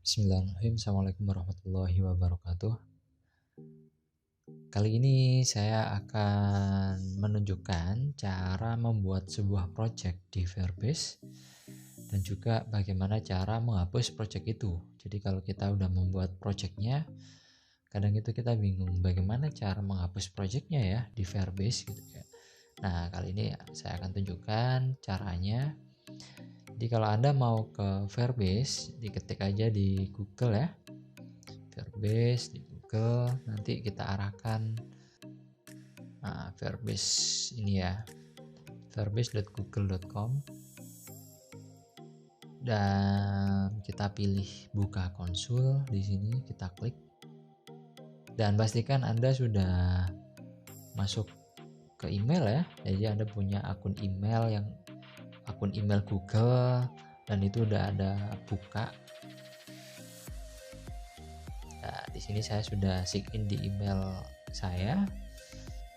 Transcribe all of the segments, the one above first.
Bismillahirrahmanirrahim. Assalamualaikum warahmatullahi wabarakatuh. Kali ini saya akan menunjukkan cara membuat sebuah project di Firebase dan juga bagaimana cara menghapus project itu. Jadi kalau kita udah membuat projectnya, kadang itu kita bingung bagaimana cara menghapus projectnya ya di Firebase gitu ya. Nah, kali ini saya akan tunjukkan caranya. Jadi kalau Anda mau ke Firebase, diketik aja di Google ya. Firebase di Google, nanti kita arahkan Firebase ini ya, firebase.google.com, dan kita pilih buka konsul. Di sini kita klik dan pastikan Anda sudah masuk ke email ya. Jadi Anda punya akun email Google dan itu udah ada buka. Nah, di sini saya sudah sign in di email saya.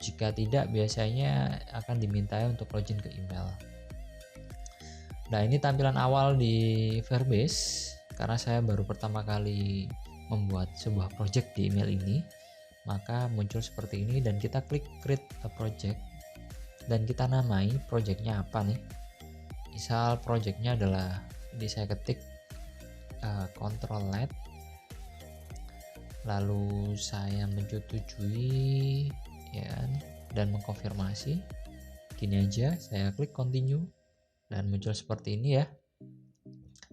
Jika tidak, biasanya akan diminta untuk login ke email. Nah, ini tampilan awal di Firebase karena saya baru pertama kali membuat sebuah project di email ini. Maka muncul seperti ini dan kita klik create a project dan kita namai projectnya apa nih. Misal projectnya adalah, ini saya ketik Ctrl LED, lalu saya menyetujui ya kan, dan mengkonfirmasi. Gini aja, saya klik continue dan muncul seperti ini ya.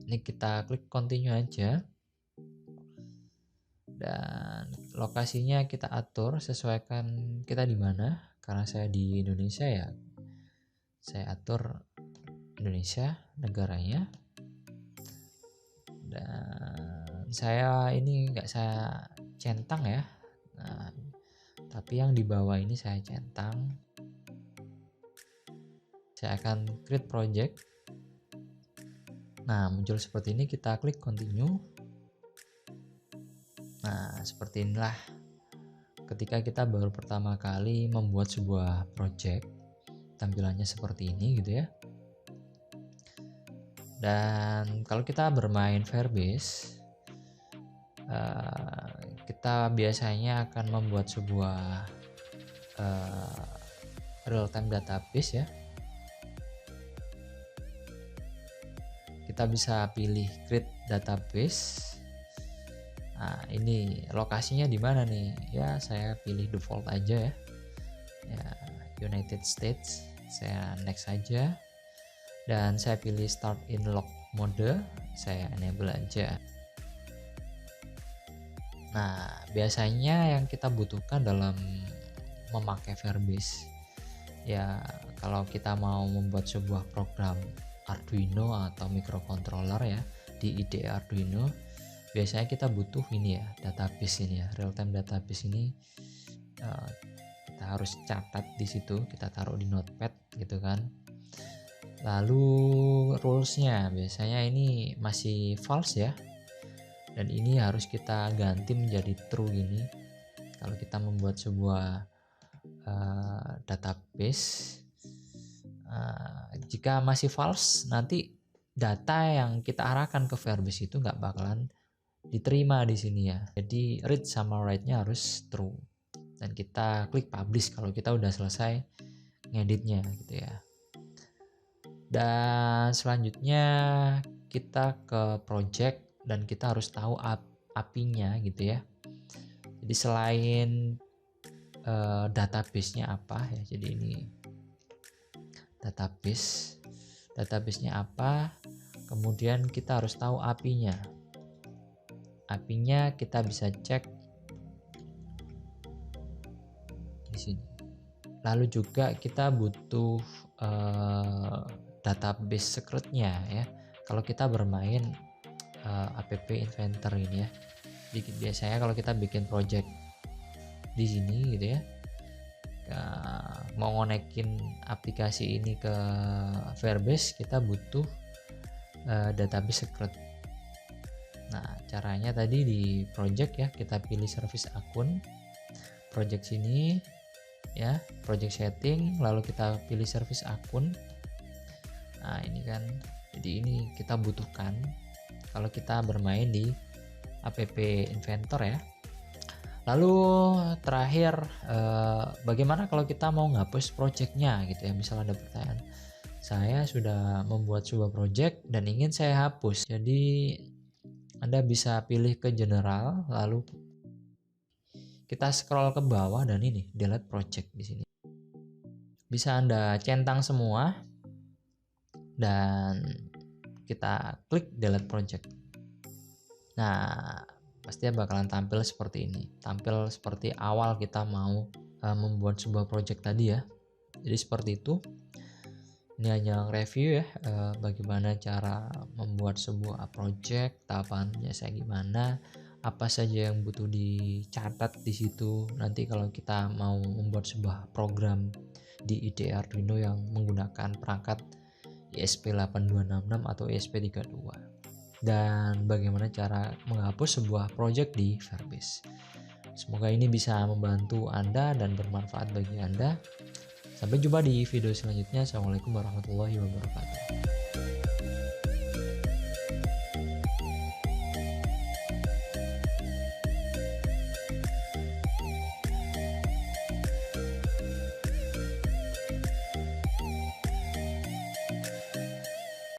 Ini kita klik continue aja dan lokasinya kita atur, sesuaikan kita di mana. Karena saya di Indonesia ya, saya atur Indonesia negaranya. Dan saya ini nggak saya centang ya, nah, tapi yang di bawah ini saya centang. Saya akan create project. Nah, muncul seperti ini, kita klik continue. Nah, seperti inilah ketika kita baru pertama kali membuat sebuah project, tampilannya seperti ini gitu ya. Dan kalau kita bermain Firebase, kita biasanya akan membuat sebuah real-time database ya. Kita bisa pilih create database. Nah, ini lokasinya di mana nih? Ya, saya pilih default aja ya. Ya, United States. Saya next aja. Dan saya pilih start in log mode. Saya enable aja. Nah, biasanya yang kita butuhkan dalam memakai Firebase, ya kalau kita mau membuat sebuah program Arduino atau microcontroller ya di IDE Arduino, biasanya kita butuh ini ya, database ini ya, real time database ini. Kita harus catat di situ, kita taruh di notepad gitu kan. Lalu rulesnya biasanya ini masih false ya, dan ini harus kita ganti menjadi true gini kalau kita membuat sebuah database. Jika masih false, nanti data yang kita arahkan ke Firebase itu nggak bakalan diterima di sini ya. Jadi read sama write-nya harus true. Dan kita klik publish kalau kita udah selesai ngeditnya gitu ya. Dan selanjutnya kita ke project dan kita harus tahu API-nya gitu ya. Jadi selain database-nya apa ya, jadi ini database-nya apa, kemudian kita harus tahu API-nya. API-nya kita bisa cek di sini. Lalu juga kita butuh database secret-nya ya. Kalau kita bermain app inventor ini ya. Jadi biasanya kalau kita bikin project di sini gitu ya, mau ngonekin aplikasi ini ke Firebase, kita butuh database secret. Nah, caranya tadi di project ya, kita pilih service akun, project sini ya, project setting, lalu kita pilih service akun. Nah, ini kan, jadi ini kita butuhkan kalau kita bermain di app inventor ya. Lalu terakhir, bagaimana kalau kita mau ngapus projectnya gitu ya. Misal ada pertanyaan, saya sudah membuat sebuah project dan ingin saya hapus. Jadi Anda bisa pilih ke general, lalu kita scroll ke bawah dan ini delete project di sini. Bisa Anda centang semua dan kita klik delete project. Nah, pasti bakalan tampil seperti ini. Tampil seperti awal kita mau membuat sebuah project tadi ya. Jadi seperti itu. Ini hanya review ya, bagaimana cara membuat sebuah project, tahapannya saya gimana, apa saja yang butuh dicatat di situ. Nanti kalau kita mau membuat sebuah program di IDE Arduino yang menggunakan perangkat ESP8266 atau ESP32. Dan bagaimana cara menghapus sebuah project di Verbase. Semoga ini bisa membantu Anda dan bermanfaat bagi Anda. Sampai jumpa di video selanjutnya. Assalamualaikum warahmatullahi wabarakatuh.